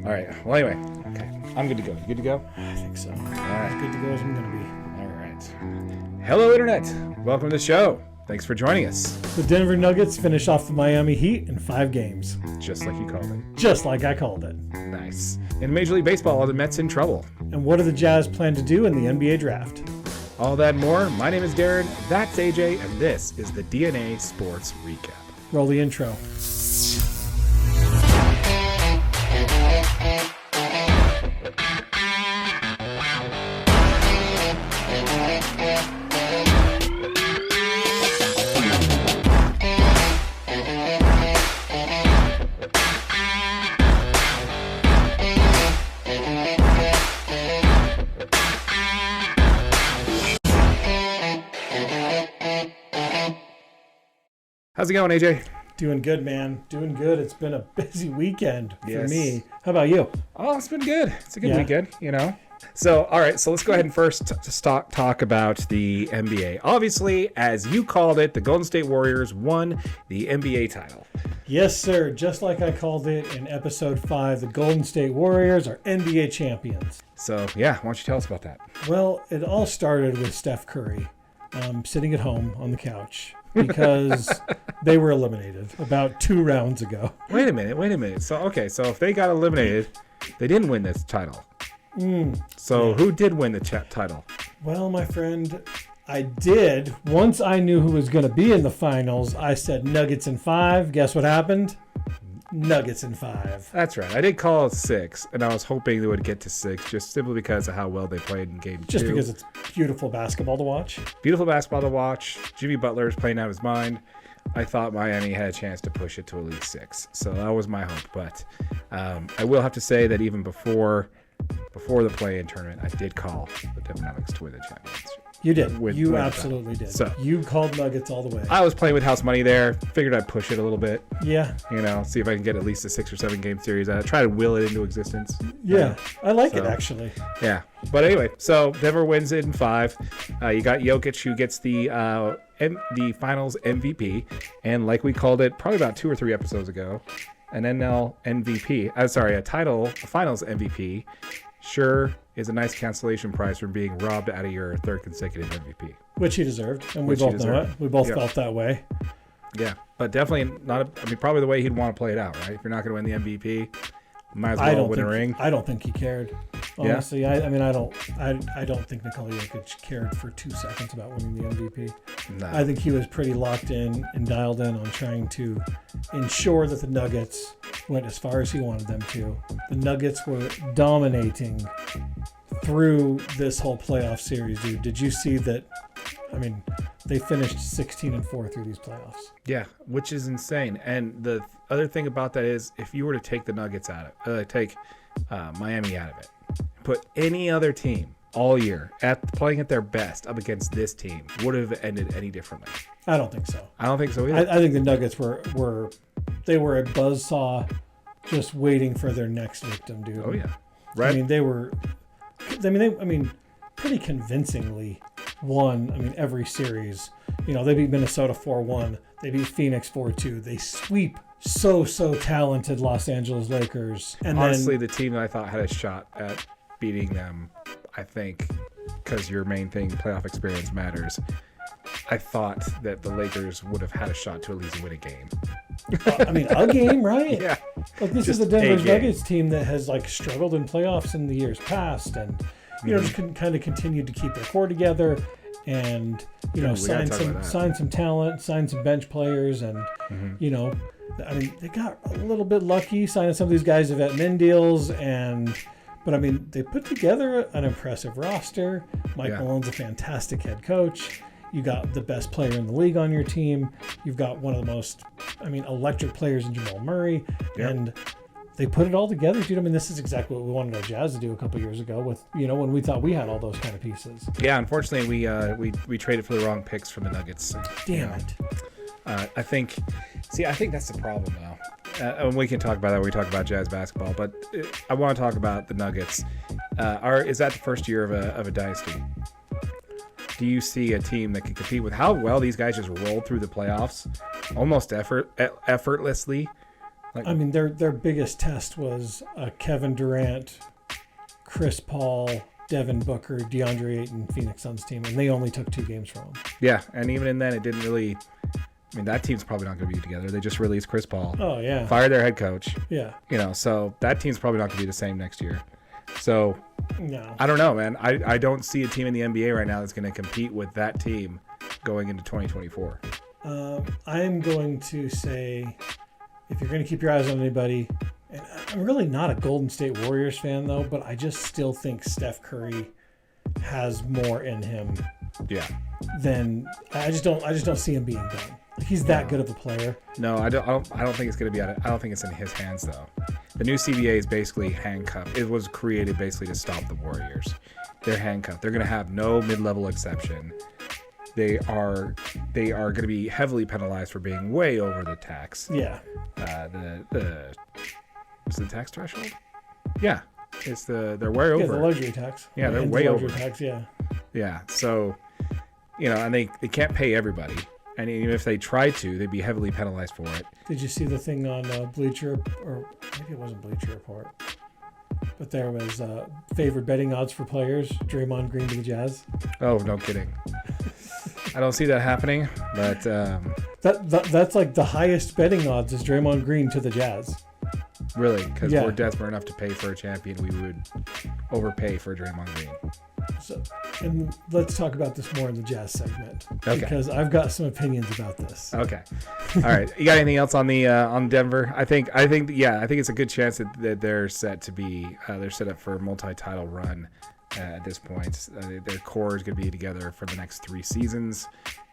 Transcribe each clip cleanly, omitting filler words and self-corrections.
All right. Well, anyway. Okay. I'm good to go. You good to go? I think so. All right. As good to go as I'm going to be. All right. Hello, Internet. Welcome to the show. Thanks for joining us. The Denver Nuggets finish off the Miami Heat in 5 games. Just like you called it. Just like I called it. Nice. In Major League Baseball, are the Mets in trouble? And what do the Jazz plan to do in the NBA draft? All that and more. My name is Darren. That's AJ. And this is the DNA Sports Recap. Roll the intro. How's it going, AJ? Doing good, man. Doing good. It's been a busy weekend for Yes. me. How about you? Oh, it's been good. It's a good Yeah. weekend, you know. So, all right. So let's go ahead and first talk about the NBA. Obviously, as you called it, the Golden State Warriors won the NBA title. Yes, sir. Just like I called it in episode 5, the Golden State Warriors are NBA champions. So, yeah, why don't you tell us about that? Well, it all started with Steph Curry sitting at home on the couch because they were eliminated about 2 rounds ago. Wait a minute. So, okay, so if they got eliminated, they didn't win this title. So who did win the title? Well, my friend, I did. Once I knew who was going to be in the finals, I said Nuggets in 5. Guess what happened? Nuggets in 5. That's right. I did call it 6, and I was hoping they would get to 6 just simply because of how well they played in game 2. Just because it's beautiful basketball to watch. Beautiful basketball to watch. Jimmy Butler is playing out of his mind. I thought Miami had a chance to push it to at least 6. So that was my hope. But I will have to say that even before the play-in tournament, I did call the Denver Nuggets to win the championship. You did. You win absolutely did. So- You called Nuggets all the way. I was playing with house money there. Figured I'd push it a little bit. Yeah. You know, see if I can get at least a 6 or 7 game series. I try to will it into existence. Yeah. I like it, So- actually. Yeah. But anyway, so Denver wins it in 5. You got Jokic, who gets the finals MVP. And like we called it probably about 2 or 3 episodes ago, an NL MVP. A finals MVP. Sure is a nice cancellation prize from being robbed out of your 3rd consecutive MVP. Which he deserved. And Which we he both know it. deserved. We both Yep. felt that way. Yeah, but definitely not. Probably the way he'd want to play it out, right? If you're not going to win the MVP, might as well win a ring. I don't think he cared. Honestly, I don't think Nikola Jokic cared for 2 seconds about winning the MVP. No. I think he was pretty locked in and dialed in on trying to ensure that the Nuggets went as far as he wanted them to. The Nuggets were dominating through this whole playoff series, dude. Did you see that? I mean, they finished 16-4 through these playoffs. Yeah, which is insane. And the other thing about that is, if you were to take the Nuggets out of it, take Miami out of it, put any other team all year playing at their best up against this team, would have ended any differently. I don't think so. I don't think so either. I think the Nuggets were a buzzsaw just waiting for their next victim, dude. Oh yeah, right. I mean, pretty convincingly won. I mean, every series. You know, they beat Minnesota 4-1. They beat Phoenix 4-2. They sweep so talented Los Angeles Lakers. And honestly, the team that I thought had a shot at beating them, I think, because your main thing, playoff experience, matters. I thought that the Lakers would have had a shot to at least win a game. I mean, a game, right? Yeah. Like, this is Just the a Denver game. Nuggets team that has like struggled in playoffs in the years past, and just kind of continued to keep their core together, and sign some talent, sign some bench players, and I mean, they got a little bit lucky signing some of these guys to vet min deals, but I mean, they put together an impressive roster. Mike Malone's a fantastic head coach. You got the best player in the league on your team. You've got one of the most, electric players in Jamal Murray. Yep. And they put it all together, dude. I mean, this is exactly what we wanted our Jazz to do a couple years ago with, when we thought we had all those kind of pieces. Yeah, unfortunately, we traded for the wrong picks from the Nuggets. Damn it. I think that's the problem now. And we can talk about that when we talk about Jazz basketball, but I want to talk about the Nuggets. Is that the first year of a dynasty? Do you see a team that can compete with how well these guys just rolled through the playoffs, almost effortlessly? I mean, their biggest test was Kevin Durant, Chris Paul, Devin Booker, DeAndre Ayton, Phoenix Suns team, and they only took 2 games from them. Yeah, and even in then, it didn't really. I mean, that team's probably not going to be together. They just released Chris Paul. Oh yeah. Fired their head coach. Yeah. So that team's probably not going to be the same next year. So no, I don't know, man. I don't see a team in the NBA right now that's going to compete with that team going into 2024. I'm going to say, if you're going to keep your eyes on anybody, and I'm really not a Golden State Warriors fan though, but I just still think Steph Curry has more in him. Yeah. Then I just don't see him being done. He's that good of a player. No, I don't think it's going to be I don't think it's in his hands though. The new CBA is basically handcuffed. It was created basically to stop the Warriors. They're handcuffed. They're going to have no mid-level exception. They are going to be heavily penalized for being way over the tax. Yeah. Is the tax threshold? Yeah. They're way over. Yeah, the luxury tax. Yeah, they're way over. Tax, yeah. Yeah. So, and they can't pay everybody. And even if they tried to, they'd be heavily penalized for it. Did you see the thing on Bleacher, or maybe it wasn't Bleacher Report, but there was favored betting odds for players, Draymond Green to the Jazz? Oh, no kidding. I don't see that happening, but... That's like the highest betting odds is Draymond Green to the Jazz. Really? Because we're desperate enough to pay for a champion, we would overpay for Draymond Green. So, and let's talk about this more in the Jazz segment, okay, because I've got some opinions about this. Okay, all right. You got anything else on the on Denver? I think it's a good chance that they're set to be they're set up for a multi-title run at this point. Their core is going to be together for the next 3 seasons.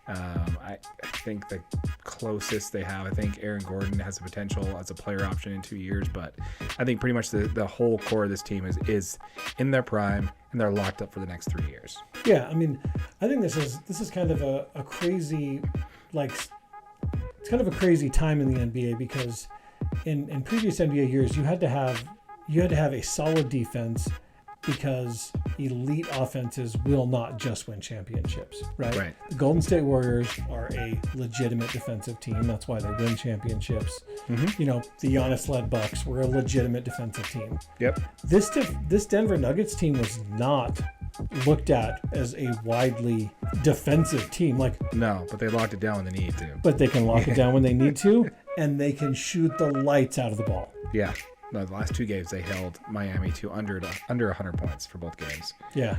I think the closest they have, I think Aaron Gordon has the potential as a player option in 2 years, but I think pretty much the whole core of this team is in their prime and they're locked up for the next 3 years. Yeah, I mean, I think this is kind of a crazy, it's kind of a crazy time in the NBA, because in previous NBA years you had to have a solid defense, because elite offenses will not just win championships, right? Right. The Golden State Warriors are a legitimate defensive team. That's why they win championships. Mm-hmm. The Giannis-led Bucks were a legitimate defensive team. Yep. This Denver Nuggets team was not looked at as a widely defensive team. No, but they locked it down when they need to. But they can lock it down when they need to, and they can shoot the lights out of the ball. Yeah. No, the last 2 games they held Miami to under 100 points for both games. Yeah.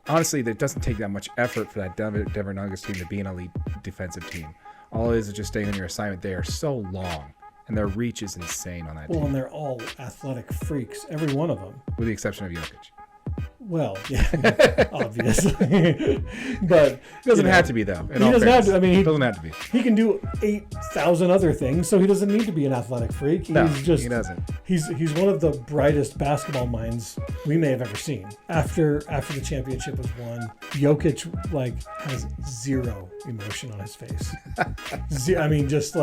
Honestly, it doesn't take that much effort for that Denver Nuggets team to be an elite defensive team. All it is just staying on your assignment. They are so long, and their reach is insane on that team. Well, and they're all athletic freaks, every one of them. With the exception of Jokic. Well, yeah, obviously, but he doesn't have to be though. He doesn't have to. I mean, he doesn't have to be. He can do 8,000 other things, so he doesn't need to be an athletic freak. He doesn't. He's one of the brightest basketball minds we may have ever seen. After the championship was won, Jokic has zero emotion on his face. I mean, just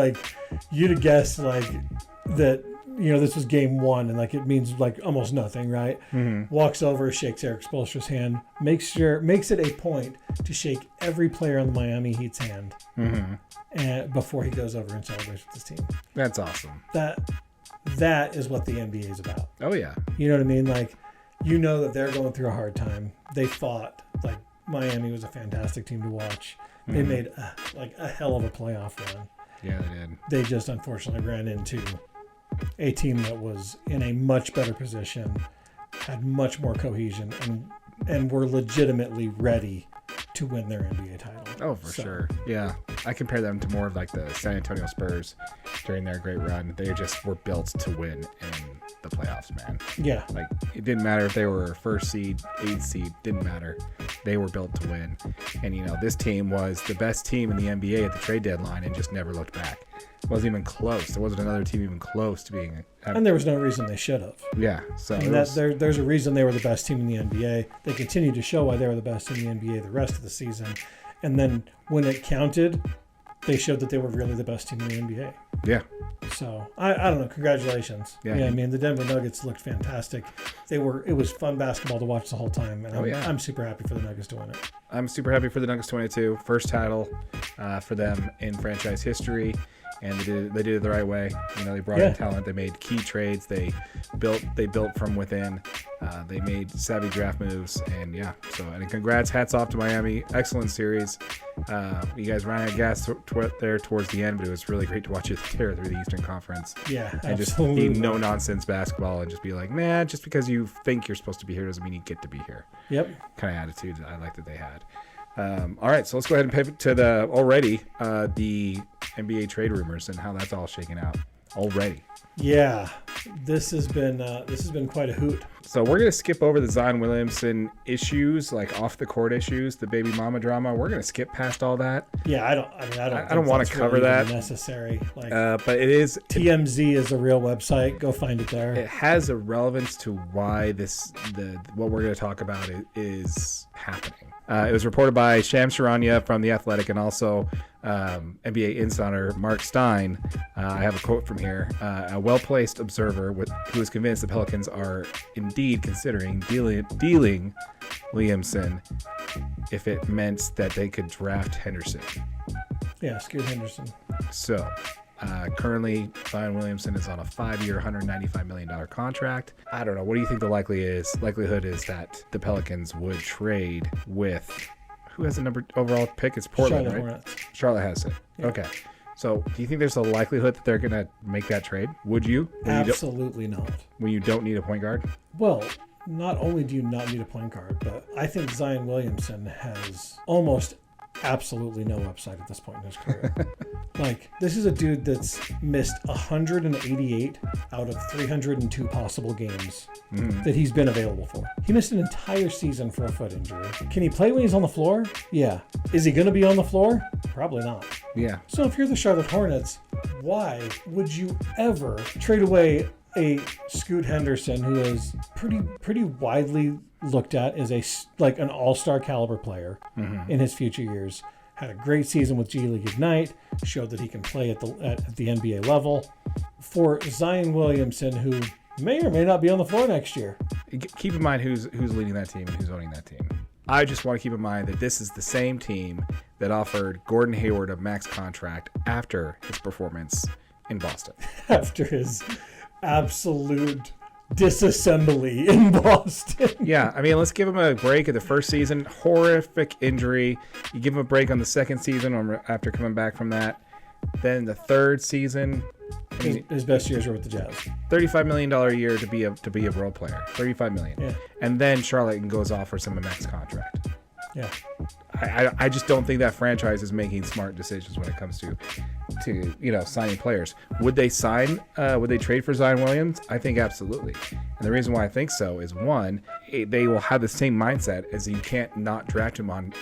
you'd have guessed that. This was game 1, and it means almost nothing, right? Mm-hmm. Walks over, shakes Eric Spoelstra's hand, makes it a point to shake every player on the Miami Heat's hand, mm-hmm, and before he goes over and celebrates with his team. That's awesome. That is what the NBA is about. Oh yeah. You know what I mean? That they're going through a hard time. They fought. Miami was a fantastic team to watch. Mm-hmm. They made a hell of a playoff run. Yeah, they did. They just unfortunately ran into a team that was in a much better position, had much more cohesion, and were legitimately ready to win their NBA title. Oh, for sure. Yeah. I compare them to more of the San Antonio Spurs during their great run. They just were built to win in the playoffs, man. Yeah. It didn't matter if they were first seed, 8th seed, didn't matter. They were built to win. And, this team was the best team in the NBA at the trade deadline and just never looked back. It wasn't even close. There wasn't another team even close to being... And there was no reason they should have. Yeah. So there's a reason they were the best team in the NBA. They continued to show why they were the best in the NBA the rest of the season. And then when it counted, they showed that they were really the best team in the NBA. Yeah. So I don't know. Congratulations. Yeah. I mean, the Denver Nuggets looked fantastic. It was fun basketball to watch the whole time. And I'm super happy for the Nuggets to win it. I'm super happy for the Nuggets to win it too. First title. for them in franchise history, and they did it the right way. They brought in talent. They made key trades. They built from within. They made savvy draft moves, and and congrats, hats off to Miami. Excellent series. You guys ran out of gas there towards the end, but it was really great to watch you tear through the Eastern Conference. Yeah, and absolutely. just be no nonsense basketball and just be like, man, just because you think you're supposed to be here doesn't mean you get to be here. Yep. Kind of attitude I like that they had. All right, so let's go ahead and pivot to the NBA trade rumors and how that's all shaking out already. Yeah, this has been quite a hoot. So we're gonna skip over the Zion Williamson issues, like off the court issues, the baby mama drama. We're gonna skip past all that. Yeah, I don't want to cover that. Necessary, but it is. TMZ is a real website. Go find it there. It has a relevance to why what we're gonna talk about is happening. It was reported by Shams Charania from The Athletic and also NBA insider Mark Stein. I have a quote from here. A well-placed observer who is convinced the Pelicans are indeed considering dealing Williamson if it meant that they could draft Henderson. Yeah, Scoot Henderson. So currently, Zion Williamson is on a 5-year, $195 million contract. I don't know. What do you think the likelihood is that the Pelicans would trade with who has the number overall pick? It's Portland, Charlotte right? Hornets. Charlotte has it. Yeah. Okay. So do you think there's a likelihood that they're going to make that trade? Would you? Absolutely not. When you don't need a point guard? Well, not only do you not need a point guard, but I think Zion Williamson has almost absolutely no upside at this point in his career. This is a dude that's missed 188 out of 302 possible games that he's been available for. He missed an entire season for a foot injury. Can he play when he's on the floor? Yeah. Is he going to be on the floor? Probably not. Yeah. So if you're the Charlotte Hornets, why would you ever trade away a Scoot Henderson, who is pretty widely looked at as an all-star caliber player in his future years? Had a great season with G League Ignite, showed that he can play at the NBA level. For Zion Williamson, who may or may not be on the floor next year. Keep in mind who's leading that team and who's owning that team. I just want to keep in mind that this is the same team that offered Gordon Hayward a max contract after his performance in Boston. After his absolute disassembly in Boston. Yeah, I mean, let's give him a break at the first season. Horrific injury. You give him a break on the second season after coming back from that. Then the third season, his best years were with the Jazz. $35 million a year to be a role player. $35 million. Yeah. And then Charlotte goes off for some max contract. Yeah. I just don't think that franchise is making smart decisions when it comes to signing players. Would they trade for Zion Williams? I think absolutely. And the reason why I think so is, one, they will have the same mindset as you can't not draft him on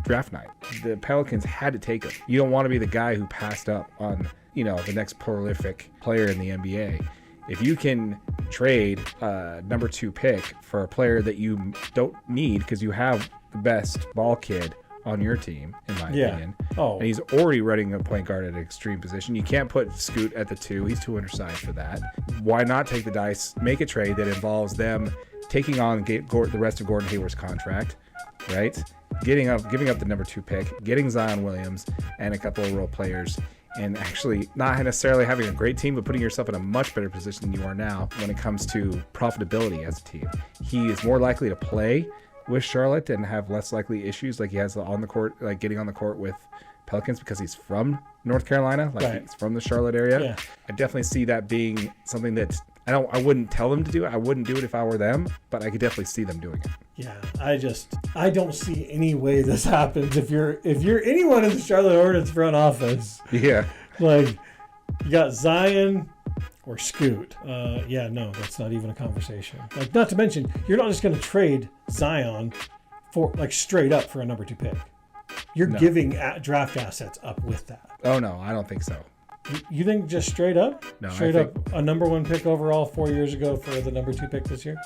draft night. The Pelicans had to take him. You don't want to be the guy who passed up on the next prolific player in the NBA. If you can trade number 2 pick for a player that you don't need because you have the best ball kid on your team, in my opinion. And he's already running a point guard at an extreme position. You can't put Scoot at the 2. He's too undersized for that. Why not take the dice, make a trade that involves them taking on the rest of Gordon Hayward's contract, right? Giving up the number 2 pick, getting Zion Williams and a couple of role players, and actually not necessarily having a great team, but putting yourself in a much better position than you are now when it comes to profitability as a team. He is more likely to play with Charlotte and have less likely issues like he has on the court, like getting on the court with Pelicans, because he's from North Carolina, he's from the Charlotte area. Yeah. I definitely see that being something that I wouldn't tell them to do it. I wouldn't do it if I were them, but I could definitely see them doing it. Yeah, I don't see any way this happens if you're anyone in the Charlotte Hornets front office. Yeah. You got Zion or Scoot. No, that's not even a conversation. Not to mention, you're not just going to trade Zion for straight up for a number 2 pick. You're giving draft assets up with that. Oh no, I don't think so. You think just straight up? No, straight up a number 1 pick overall 4 years ago for the number 2 pick this year?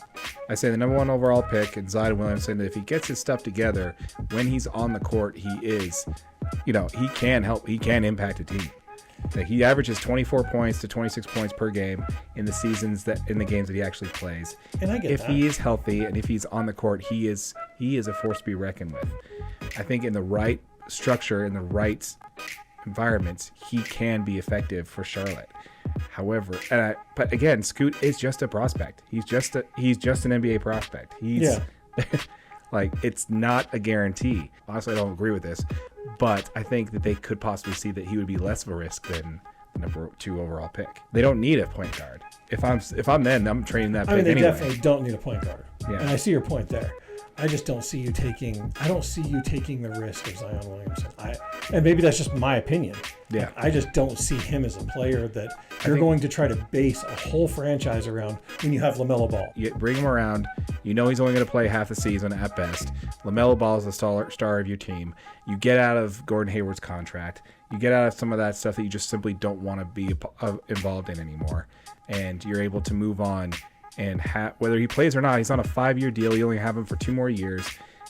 I say the number 1 overall pick and Zion Williamson, that if he gets his stuff together, when he's on the court, he is, he can help, he can impact a team. He averages 24 points to 26 points per game in the games that he actually plays. And I get if that. he is healthy and if he's on the court, he is a force to be reckoned with. I think in the right structure and the right environments, he can be effective for Charlotte. However, but again, Scoot is just a prospect. He's just an NBA prospect. He's like, it's not a guarantee. Honestly, I don't agree with this, but I think that they could possibly see that he would be less of a risk than the number 2 overall pick. They don't need a point guard. If I'm them, I'm trading that pick they anyway. definitely don't need a point guard. Yeah. And I see your point there. I just don't see you taking. I don't see you taking the risk of Zion Williamson. And maybe that's just my opinion. Yeah. I just don't see him as a player that you're going to try to base a whole franchise around when you have LaMelo Ball. You bring him around. You know he's only going to play half the season at best. LaMelo Ball is the star of your team. You get out of Gordon Hayward's contract. You get out of some of that stuff that you just simply don't want to be involved in anymore. And you're able to move on. And whether he plays or not, he's on a 5-year deal. You only have him for 2 more years.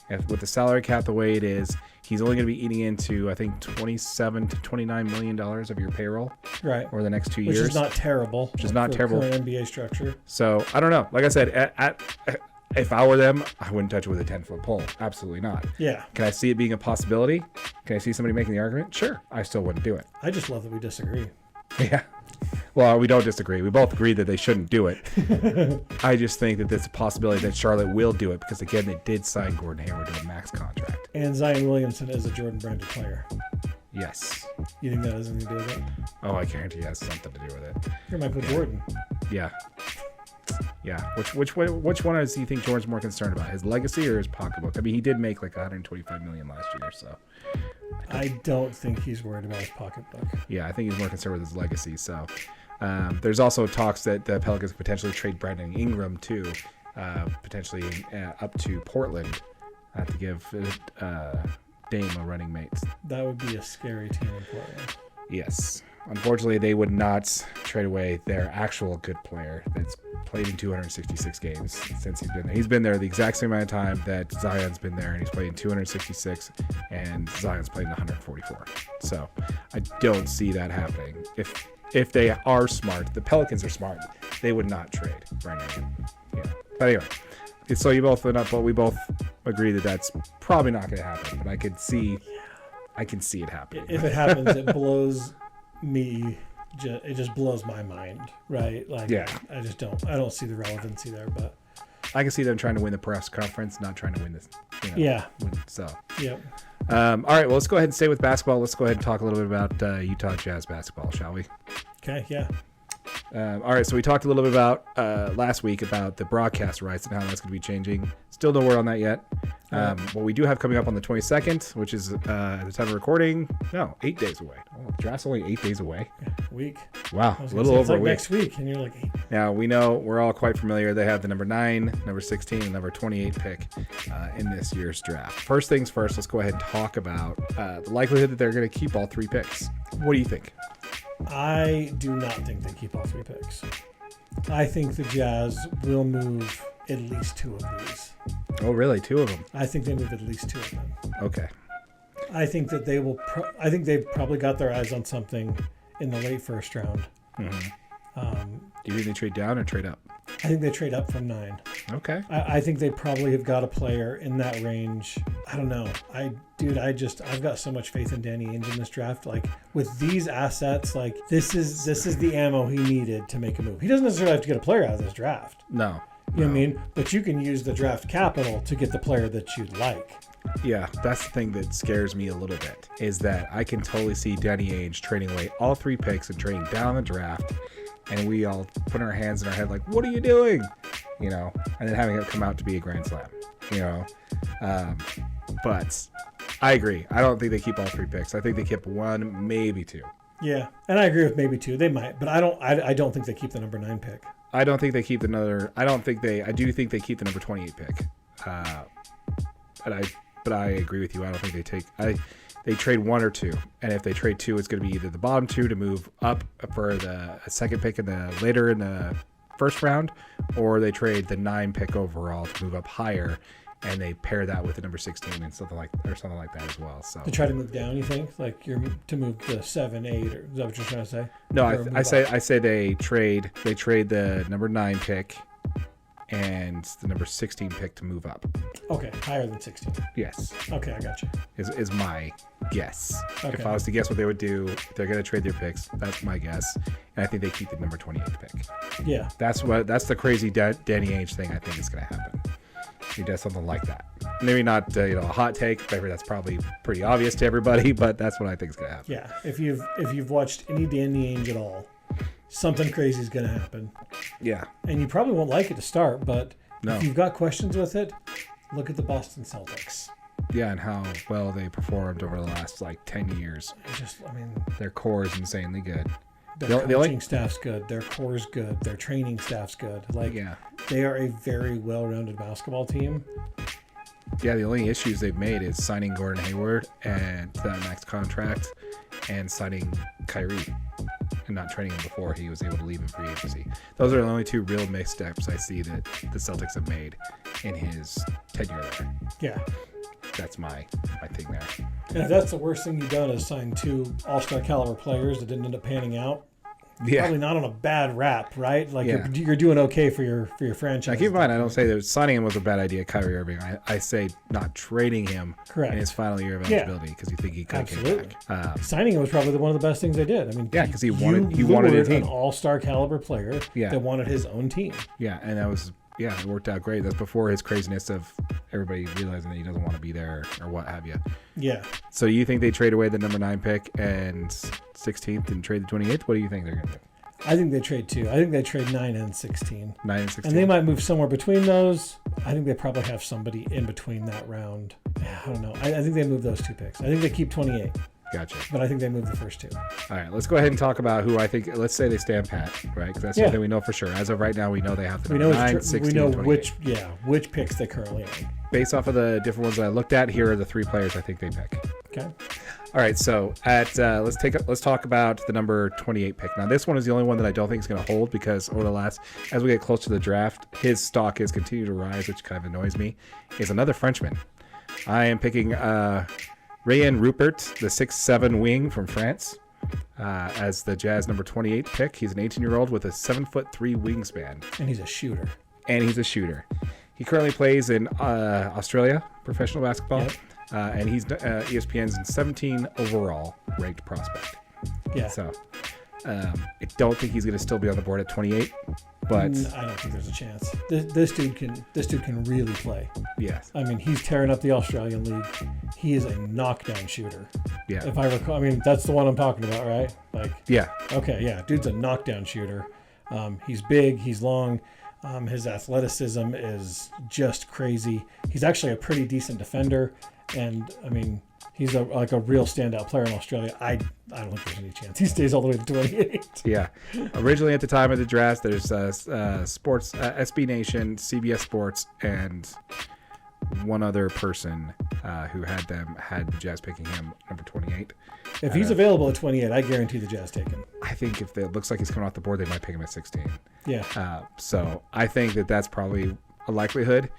And with the salary cap the way it is, he's only going to be eating into, I think, $27 to $29 million of your payroll over the next 2 years. Which is not terrible. Which is not terrible. Current NBA structure. So, I don't know. Like I said, if I were them, I wouldn't touch it with a 10-foot pole. Absolutely not. Yeah. Can I see it being a possibility? Can I see somebody making the argument? Sure. I still wouldn't do it. I just love that we disagree. Yeah. Well, we don't disagree. We both agree that they shouldn't do it. I just think that there's a possibility that Charlotte will do it because, again, they did sign Gordon Hayward to a max contract. And Zion Williamson is a Jordan-branded player. Yes. You think that has anything to do with it? Oh, I guarantee it has something to do with it. You're Michael Jordan. Yeah. Yeah. Which one do you think Jordan's more concerned about, his legacy or his pocketbook? I mean, he did make like $125 million last year, so. I don't think he's worried about his pocketbook. Yeah, I think he's more concerned with his legacy. So there's also talks that the Pelicans could potentially trade Brandon Ingram too, potentially up to Portland to give Dame a running mate. That would be a scary team in Portland. Yes. Unfortunately, they would not trade away their actual good player that's played in 266 games since he's been there. He's been there the exact same amount of time that Zion's been there, and he's played in 266, and Zion's played in 144. So I don't see that happening. If they are smart, the Pelicans are smart, they would not trade Brandon Ingram. Yeah. But anyway, so you both went up, but we both agree that that's probably not going to happen. But I can see it happening. If it happens, it blows me. It just blows my mind, right? Like, yeah. I don't see the relevancy there, but I can see them trying to win the press conference, not trying to win this. So. Yep. All right. Well, let's go ahead and stay with basketball. Let's go ahead and talk a little bit about Utah Jazz basketball, shall we? Okay. Yeah. All right. So we talked a little bit about last week about the broadcast rights and how that's going to be changing. Still no word on that yet. What we do have coming up on the 22nd, which is at the time of recording, 8 days away. Oh, the draft's only 8 days away. A week. Wow, a little over a week. Next week, and you're like 8. Now, we know we're all quite familiar. They have the number 9, number 16, and number 28 pick in this year's draft. First things first, let's go ahead and talk about the likelihood that they're going to keep all 3 picks. What do you think? I do not think they keep all 3 picks. I think the Jazz will move at least 2 of these. Oh, really? 2 of them? I think they move at least 2 of them. Okay. I think that they will. I think they've probably got their eyes on something in the late first round. Mm-hmm. Do you think they trade down or trade up? I think they trade up from 9. Okay. I think they probably have got a player in that range. I don't know. I've got so much faith in Danny Ainge in this draft. Like, with these assets, like this is the ammo he needed to make a move. He doesn't necessarily have to get a player out of this draft. No. You know what I mean? But you can use the draft capital to get the player that you'd like. Yeah, that's the thing that scares me a little bit, is that I can totally see Danny Ainge trading away all 3 picks and trading down the draft, and we all put our hands in our head like, what are you doing? You know, and then having it come out to be a grand slam, you know. But I agree. I don't think they keep all 3 picks. I think they keep 1, maybe 2. Yeah, and I agree with maybe 2. They might, but I don't think they keep the number 9 pick. I don't think they keep I do think they keep the number 28 pick. But I agree with you. I don't think they trade 1 or 2. And if they trade 2, it's going to be either the bottom 2 to move up for the second pick later in the first round, or they trade the 9 pick overall to move up higher, and they pair that with the number 16 and something like that as well. So to try to move down, you think, like you're to move the 7, 8, or is that what you're trying to say? No, I say they trade the number 9 pick and the number 16 pick to move up. Okay, higher than 16. Yes. Okay, I got you. Is my guess. Okay. If I was to guess what they would do, they're going to trade their picks. That's my guess. And I think they keep the number 28 pick. Yeah. That's the crazy Danny Ainge thing I think is going to happen. He does something like that. Maybe not a hot take. That's probably pretty obvious to everybody, but that's what I think is going to happen. Yeah. If you've watched any Danny Ainge at all, something crazy is going to happen. Yeah. And you probably won't like it to start, but no. If you've got questions with it, look at the Boston Celtics. Yeah, and how well they performed over the last 10 years. Their core is insanely good. Their coaching staff's good. Their core's good. Their training staff's good. They are a very well-rounded basketball team. Yeah, the only issues they've made is signing Gordon Hayward and that max contract, and signing Kyrie, and not trading him before he was able to leave in free agency. Those are the only two real missteps I see that the Celtics have made in his tenure there. Yeah. That's my thing there. And if that's the worst thing you've done is sign 2 all-star caliber players that didn't end up panning out, probably not on a bad rap, right? You're doing okay for your franchise. Now keep in mind, I don't say that signing him was a bad idea, Kyrie Irving. I say not trading him in his final year of eligibility because you think he could get back. Signing him was probably one of the best things they did. Because he wanted a team. An all-star caliber player that wanted his own team. Yeah, and that was it worked out great. That's before his craziness of everybody realizing that he doesn't want to be there or what have you. Yeah. So you think they trade away the number 9 pick and 16th and trade the 28th? What do you think they're going to do? I think they trade 2. I think they trade 9 and 16. 9 and 16. And they might move somewhere between those. I think they probably have somebody in between that round. I don't know. I think they move those 2 picks. I think they keep 28. Gotcha. But I think they move the first 2. All right, let's go ahead and talk about who I think. Let's say they stand pat, right? Because that's something we know for sure. As of right now, we know they have the 9, 16, we know 28. which picks they currently own. Based off of the different ones that I looked at, here are the 3 players I think they pick. Okay. All right, so let's talk about the number 28 pick. Now, this one is the only one that I don't think is going to hold because as we get close to the draft, his stock has continued to rise, which kind of annoys me. Is another Frenchman. I am picking Rayan Rupert, the 6'7" wing from France, as the Jazz number 28 pick. He's an 18-year-old with a 7'3" wingspan. And he's a shooter. He currently plays in Australia, professional basketball. Yep. And he's ESPN's 17 overall ranked prospect. Yeah. So I don't think he's going to still be on the board at 28, but I don't think there's a chance. This dude can really play. Yes. He's tearing up the Australian league. He is a knockdown shooter. Yeah. If I recall, that's the one I'm talking about, right? Yeah. Okay. Yeah. Dude's a knockdown shooter. He's big. He's long. His athleticism is just crazy. He's actually a pretty decent defender. And he's a real standout player in Australia. I don't think there's any chance he stays all the way to 28. Yeah. Originally at the time of the draft, there's Sports, SB Nation, CBS Sports, and one other person who had the Jazz picking him number 28. If he's available at 28, I guarantee the Jazz take him. I think if it looks like he's coming off the board, they might pick him at 16. Yeah. So I think that's probably a likelihood.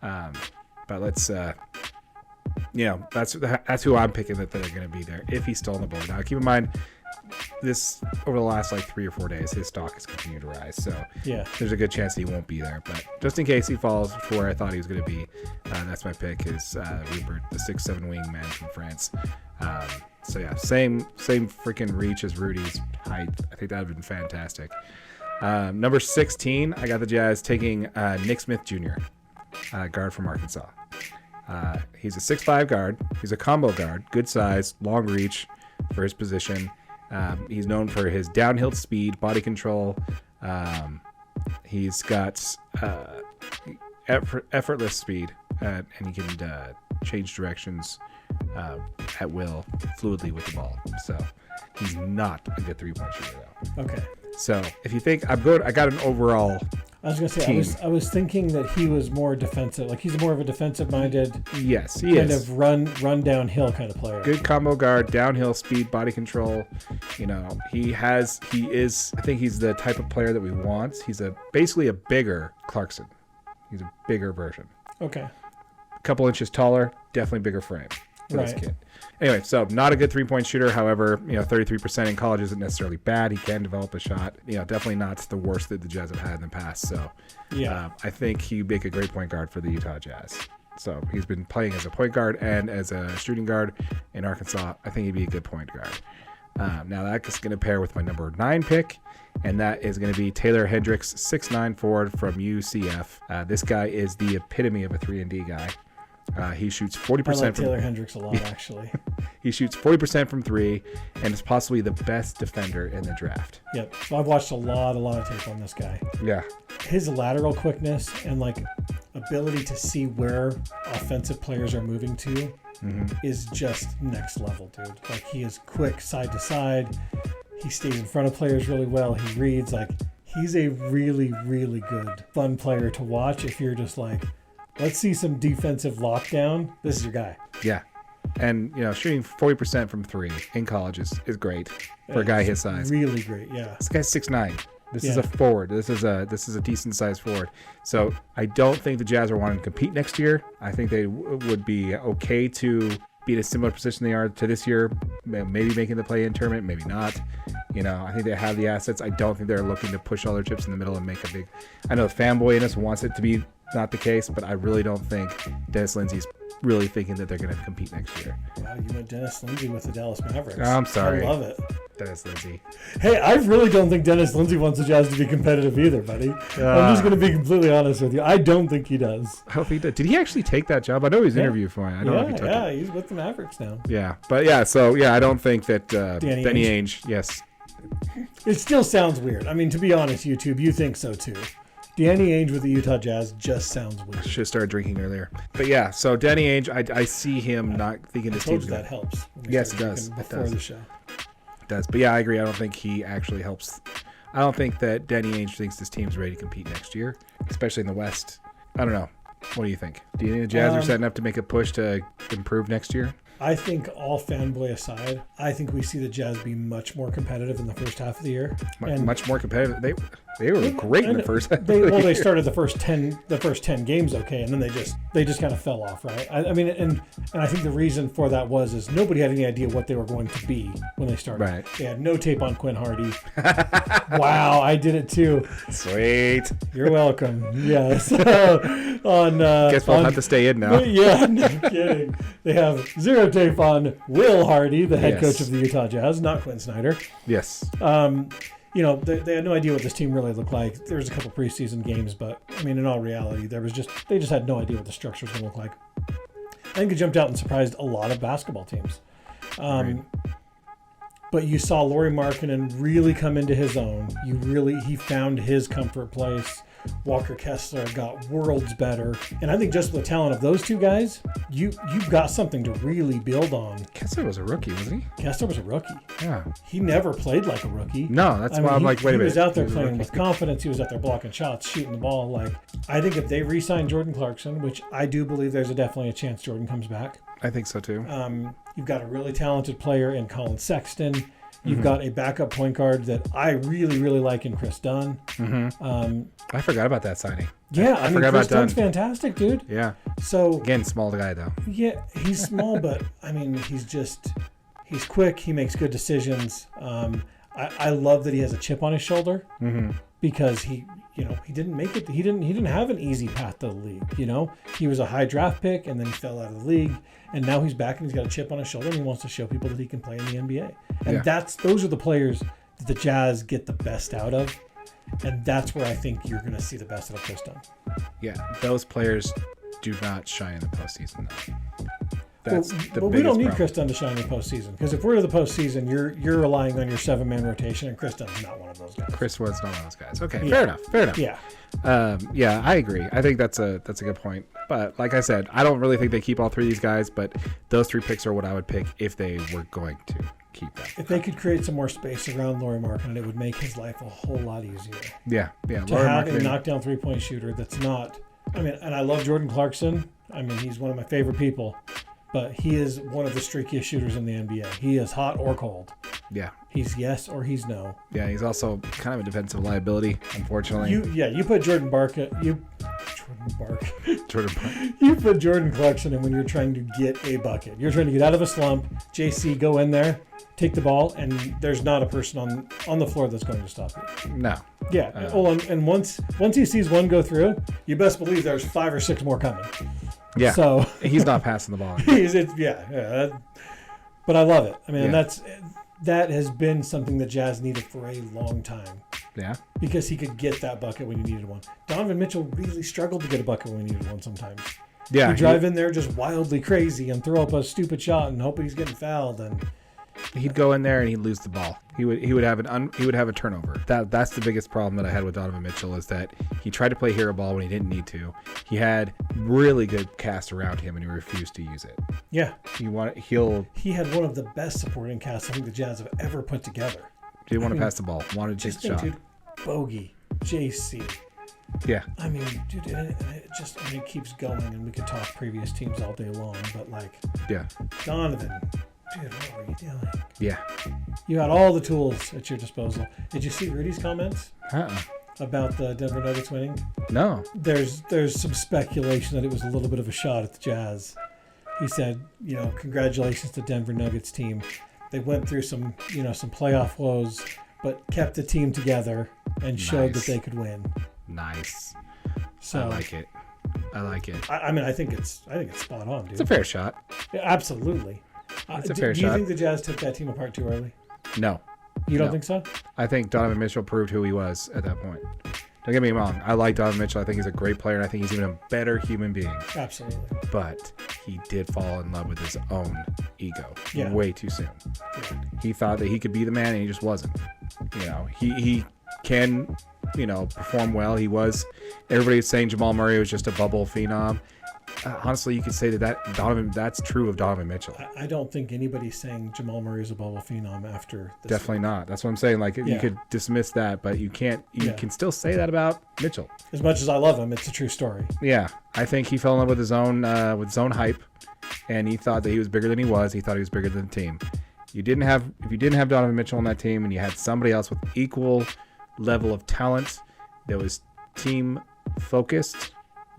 But let's. That's who I'm picking that they're going to be there if he's still on the board. Now, keep in mind, this over the last 3 or 4 days, his stock has continued to rise. So there's a good chance he won't be there. But just in case he falls for where I thought he was going to be, that's my pick is Rupert, the 6'7" wingman from France. Same freaking reach as Rudy's height. I think that would have been fantastic. Number 16, I got the Jazz taking Nick Smith Jr., guard from Arkansas. He's a 6'5" guard. He's a combo guard, good size, long reach for his position. He's known for his downhill speed, body control. He's got effortless speed, and he can change directions at will, fluidly with the ball. So he's not a good three-point shooter, though. Okay. So if you think I got an overall. I was going to say, I was thinking that he was more defensive. He's more of a defensive-minded, yes, he kind is. of run downhill kind of player. Good combo guard, downhill speed, body control. He is. I think he's the type of player that we want. He's basically a bigger Clarkson. He's a bigger version. Okay. A couple inches taller, definitely bigger frame. for this kid. Anyway, so not a good 3-point shooter. However, 33% in college isn't necessarily bad. He can develop a shot. Definitely not the worst that the Jazz have had in the past. So, I think he'd make a great point guard for the Utah Jazz. So he's been playing as a point guard and as a shooting guard in Arkansas. I think he'd be a good point guard. Now that's going to pair with my number 9 pick, and that is going to be Taylor Hendricks, 6'9" forward from UCF. This guy is the epitome of a 3-and-D guy. He shoots 40%. I like Taylor Hendricks a lot, actually. He shoots 40% from 3 and is possibly the best defender in the draft. Yep. So I've watched a lot of tape on this guy. Yeah. His lateral quickness and ability to see where offensive players are moving to is just next level, dude. He is quick side to side. He stays in front of players really well. He reads. He's a really, really good, fun player to watch if you're just let's see some defensive lockdown. This is your guy. Yeah. And, shooting 40% from 3 in college is great for a guy his size. Really great, yeah. This guy's 6'9". This is a forward. This is a decent sized forward. So I don't think the Jazz are wanting to compete next year. I think they would be okay to be in a similar position they are to this year, maybe making the play-in tournament, maybe not. I think they have the assets. I don't think they're looking to push all their chips in the middle and make a big... I know the fanboy in us wants it to be not the case, but I really don't think Dennis Lindsey's really thinking that they're going to compete next year. Wow, you went Dennis Lindsey with the Dallas Mavericks. Oh, I'm sorry. I love it. Dennis Lindsey. Hey, I really don't think Dennis Lindsey wants the Jazz to be competitive either, buddy. I'm just going to be completely honest with you. I don't think he does. I hope he did. Did he actually take that job? I know he was interviewed for it. I don't know if he took it. Yeah, he's with the Mavericks now. Yeah, but I don't think that Danny Ainge, yes. It still sounds weird. I mean, to be honest, YouTube, you think so too. Danny Ainge with the Utah Jazz just sounds weird. Should have started drinking earlier. But yeah, so Danny Ainge, I see him not thinking this team's that helps. Yes, it does. Before the show. It does. But yeah, I agree. I don't think he actually helps. I don't think that Danny Ainge thinks this team's ready to compete next year, especially in the West. I don't know. What do you think? Do you think the Jazz are setting up to make a push to improve next year? I think, all fanboy aside, I think we see the Jazz be much more competitive in the first half of the year. Much more competitive. They were great in the first half. They started the first 10 games okay, and then they just kind of fell off, right? I mean, and I think the reason for that is nobody had any idea what they were going to be when they started. Right. They had no tape on Quinn Hardy. Wow, I did it too. Sweet. You're welcome. Yeah. So, guess we'll have to stay in now. Yeah, no kidding. They have zero tape on Will Hardy, the head coach of the Utah Jazz, not Quinn Snyder. Yes. They had no idea what this team really looked like. There was a couple preseason games, but I mean, in all reality, they just had no idea what the structure was going to look like. I think it jumped out and surprised a lot of basketball teams. Right. But you saw Lauri Markkanen really come into his own. He found his comfort place. Walker Kessler got worlds better. And I think just with the talent of those two guys, you've got something to really build on. Kessler was a rookie, wasn't he? Kessler was a rookie. Yeah. He never played like a rookie. No, that's why I'm like, wait a minute. He was out there playing with confidence. He was out there blocking shots, shooting the ball. I think if they re-sign Jordan Clarkson, which I do believe there's definitely a chance Jordan comes back. I think so too. You've got a really talented player in Colin Sexton. You've got a backup point guard that I really, really like in Chris Dunn. Mm-hmm. I forgot about that signing. Yeah, I mean, Chris Dunn's fantastic, dude. Yeah. So again, small guy though. Yeah, he's small, but I mean, he's quick. He makes good decisions. I love that he has a chip on his shoulder because he didn't make it. He didn't have an easy path to the league. He was a high draft pick and then he fell out of the league. And now he's back and he's got a chip on his shoulder and he wants to show people that he can play in the NBA. And those are the players that the Jazz get the best out of. And that's where I think you're going to see the best out of Chris Dunn. Yeah, those players do not shine in the postseason, though. But we don't need Chris Dunn to shine in the postseason because if we're to the postseason, you're relying on your 7-man rotation, and Chris Dunn's not one of those guys. Chris was not one of those guys. Okay, fair enough. Yeah. I agree. I think that's a good point. But like I said, I don't really think they keep all 3 of these guys. But those 3 picks are what I would pick if they were going to keep them. If they could create some more space around Lauri Markkanen, it would make his life a whole lot easier. Yeah. To have a knockdown 3-point shooter that's not. I mean, and I love Jordan Clarkson. I mean, he's one of my favorite people. But he is one of the streakiest shooters in the NBA. He is hot or cold. Yeah. He's yes or he's no. Yeah, he's also kind of a defensive liability, unfortunately. You put Jordan Jordan Park. You put Jordan Clarkson in when you're trying to get a bucket. You're trying to get out of a slump. JC, go in there, take the ball, and there's not a person on the floor that's going to stop you. No. Yeah. And once he sees one go through, you best believe there's 5 or 6 more coming. Yeah. So he's not passing the ball. But I love it. I mean, that has been something that Jazz needed for a long time. Yeah. Because he could get that bucket when he needed one. Donovan Mitchell really struggled to get a bucket when he needed one sometimes. Yeah. He'd drive in there just wildly crazy and throw up a stupid shot and hope he's getting fouled. And he'd go in there and he'd lose the ball. He would have a turnover. That's the biggest problem that I had with Donovan Mitchell is that he tried to play hero ball when he didn't need to. He had really good cast around him and he refused to use it. Yeah. He had one of the best supporting casts I think the Jazz have ever put together. Didn't want to pass the ball. Wanted to take the shot. Dude, Bogey, JC. Yeah. I mean, dude, it keeps going, and we could talk previous teams all day long, but yeah. Donovan, dude, what were you doing? Yeah. You had all the tools at your disposal. Did you see Rudy's comments Uh-uh. about the Denver Nuggets winning? No. There's some speculation that it was a little bit of a shot at the Jazz. He said, congratulations to Denver Nuggets team. They went through some playoff woes, but kept the team together and showed that they could win. Nice. So I like it. I mean, I think it's spot on, dude. It's a fair shot. Yeah, absolutely. It's a fair shot. Do you think the Jazz took that team apart too early? No. You don't think so? I think Donovan Mitchell proved who he was at that point. Don't get me wrong. I like Donovan Mitchell. I think he's a great player, and I think he's even a better human being. Absolutely. But he did fall in love with his own ego way too soon. Yeah. He thought that he could be the man, and he just wasn't. He can, perform well. He was. Everybody's saying Jamal Murray was just a bubble phenom. Honestly, you could say that's true of Donovan Mitchell. I don't think anybody's saying Jamal Murray is a bubble phenom after this. Definitely not. That's what I'm saying. You could dismiss that, but you can't. You can still say that about Mitchell. As much as I love him, it's a true story. Yeah, I think he fell in love with his own hype, and he thought that he was bigger than he was. He thought he was bigger than the team. If you didn't have Donovan Mitchell on that team, and you had somebody else with equal level of talent that was team focused,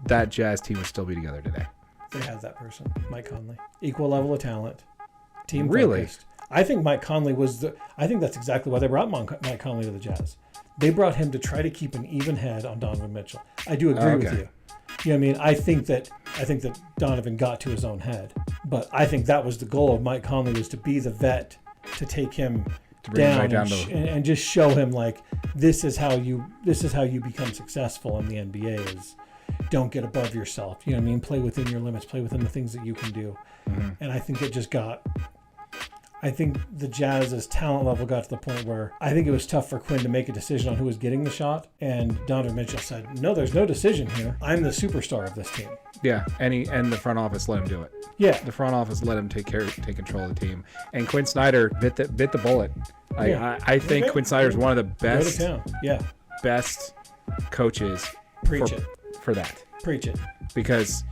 that Jazz team would still be together today. They had that person, Mike Conley. Equal level of talent, team really focused. I think Mike Conley I think that's exactly why they brought Mike Conley to the Jazz. They brought him to try to keep an even head on Donovan Mitchell. I do agree with you. You know what I mean? I think that Donovan got to his own head, but I think that was the goal of Mike Conley, was to be the vet, to take him down and just show him this is how you become successful in the NBA is don't get above yourself. You know what I mean? Play within your limits, play within the things that you can do. Mm-hmm. And I think I think the Jazz's talent level got to the point where I think it was tough for Quinn to make a decision on who was getting the shot. And Donovan Mitchell said, no, there's no decision here. I'm the superstar of this team. Yeah, and the front office let him do it. Yeah. The front office let him take control of the team. And Quinn Snyder bit the bullet. I think Quinn Snyder is one of the best coaches for that. Preach it. Because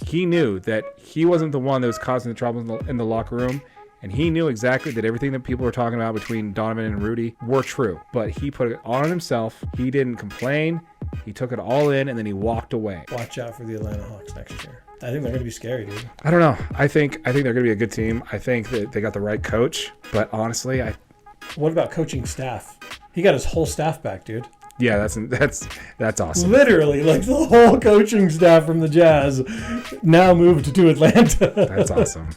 he knew that he wasn't the one that was causing the trouble in the locker room. And he knew exactly that everything that people were talking about between Donovan and Rudy were true. But he put it on himself. He didn't complain. He took it all in, and then he walked away. Watch out for the Atlanta Hawks next year. I think they're going to be scary, dude. I don't know. I think they're going to be a good team. I think that they got the right coach. But honestly, What about coaching staff? He got his whole staff back, dude. Yeah, that's awesome. Literally, the whole coaching staff from the Jazz now moved to Atlanta. That's awesome.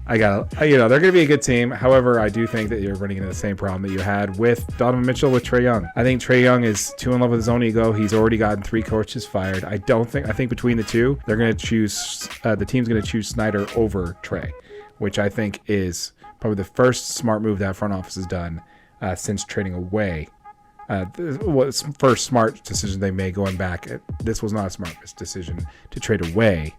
They're going to be a good team. However, I do think that you're running into the same problem that you had with Donovan Mitchell with Trae Young. I think Trae Young is too in love with his own ego. He's already gotten 3 coaches fired. I think between the two, they're going to choose. The team's going to choose Snyder over Trae, which I think is probably the first smart move that front office has done since trading away. Was first smart decision they made going back. This was not a smart decision to trade away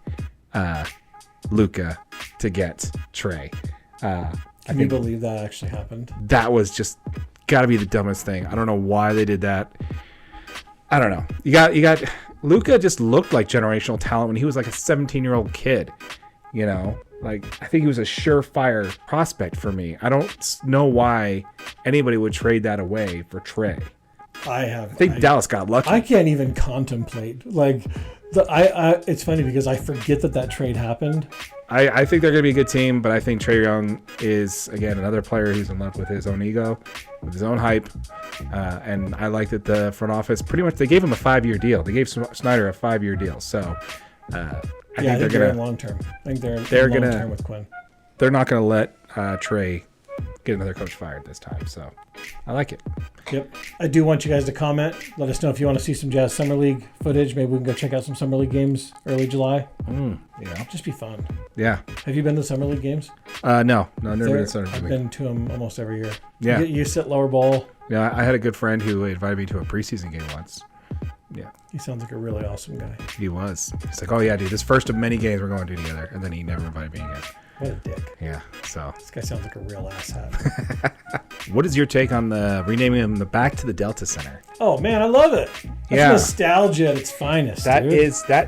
Luka to get Trae. Can you believe that actually happened? That was just got to be the dumbest thing. I don't know why they did that. I don't know. You got Luka just looked like generational talent when he was like a 17-year-old kid. I think he was a surefire prospect for me. I don't know why anybody would trade that away for Trae. I think Dallas got lucky. I can't even contemplate. Like, it's funny because I forget that trade happened. I think they're going to be a good team, but I think Trae Young is, again, another player who's in love with his own ego, with his own hype. And I like that the front office pretty much, they gave him a 5-year deal. They gave Snyder a 5-year deal. So I think they're going to long term. I think they're long term with Quinn. They're not going to let Trae get another coach fired this time. So I like it. Yep. I do want you guys to comment. Let us know if you want to see some Jazz Summer League footage. Maybe we can go check out some Summer League games early July. Just be fun. Yeah. Have you been to Summer League games? No, never been to Summer League. I've been to them almost every year. Yeah. You sit lower bowl. Yeah, I had a good friend who invited me to a preseason game once. Yeah. He sounds like a really awesome guy. He was. He's like, oh, yeah, dude, this first of many games we're going to do together. And then he never invited me again. What a dick. Yeah, so. This guy sounds like a real asshat. What is your take on the renaming him back to the Delta Center? Oh, man, I love it. That's nostalgia at its finest, That dude.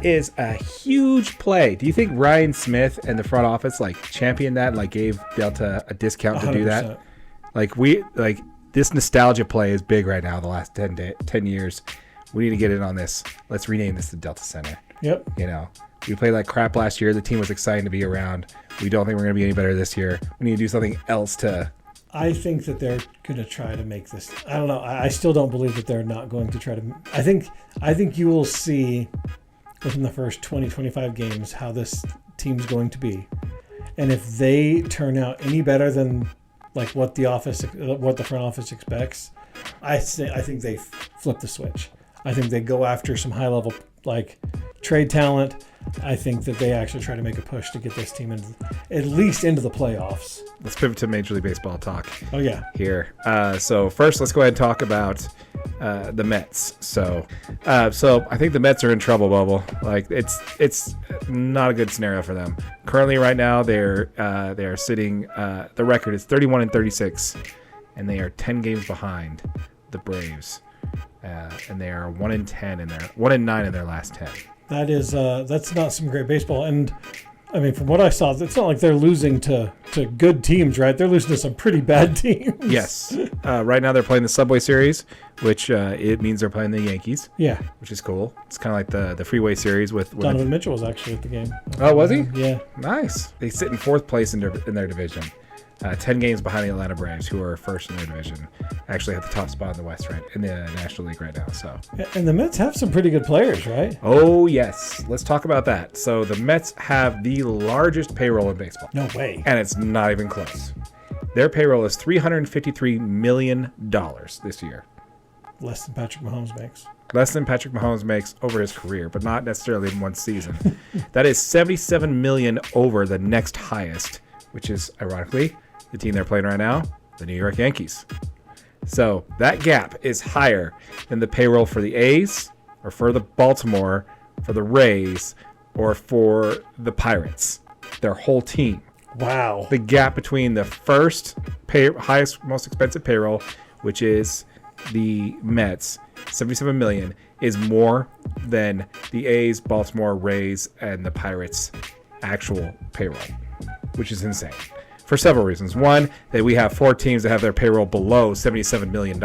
is a huge play. Do you think Ryan Smith and the front office championed that, gave Delta a discount 100%. To do that? This nostalgia play is big right now, the last 10 years. We need to get in on this. Let's rename this the Delta Center. Yep. We played like crap last year. The team was exciting to be around. We don't think we're going to be any better this year. We need to do something else to... I think that they're going to try to make this... I don't know. I still don't believe that they're not going to try to... I think you will see within the first 20, 25 games how this team's going to be. And if they turn out any better than what the front office expects, I think they flip the switch. I think they go after some high-level trade talent. I think that they actually try to make a push to get this team at least into the playoffs. Let's pivot to Major League Baseball talk. Oh, yeah. Here. So first, let's go ahead and talk about the Mets. So I think the Mets are in trouble, Bubble. It's not a good scenario for them. Currently, right now, they are sitting. The record is 31-36, and they are 10 games behind the Braves. And they are 1-9 in their last 10. That's not some great baseball. And I mean, from what I saw, it's not like they're losing to good teams, right? They're losing to some pretty bad teams. Yes. Right now they're playing the Subway Series, which it means they're playing the Yankees. Yeah. Which is cool. It's kind of like the Freeway Series with Donovan Mitchell was actually at the game. Oh, was he? Yeah. Nice. They sit in 4th place in their division. 10 games behind the Atlanta Braves, who are first in their division, actually have the top spot in the West, right, in the National League right now. So, and the Mets have some pretty good players, right? Oh yes, let's talk about that. So the Mets have the largest payroll in baseball. No way. And it's not even close. Their payroll is $353 million this year. Less than Patrick Mahomes makes. Less than Patrick Mahomes makes over his career, but not necessarily in one season. That is $77 million over the next highest, which is ironically the team they're playing right now, the New York Yankees. So that gap is higher than the payroll for the A's or for the Baltimore, for the Rays, or for the Pirates. Their whole team. Wow. The gap between the first highest, most expensive payroll, which is the Mets, $77 million, is more than the A's, Baltimore, Rays, and the Pirates' actual payroll, which is insane. For several reasons. One, that we have 4 teams that have their payroll below $77 million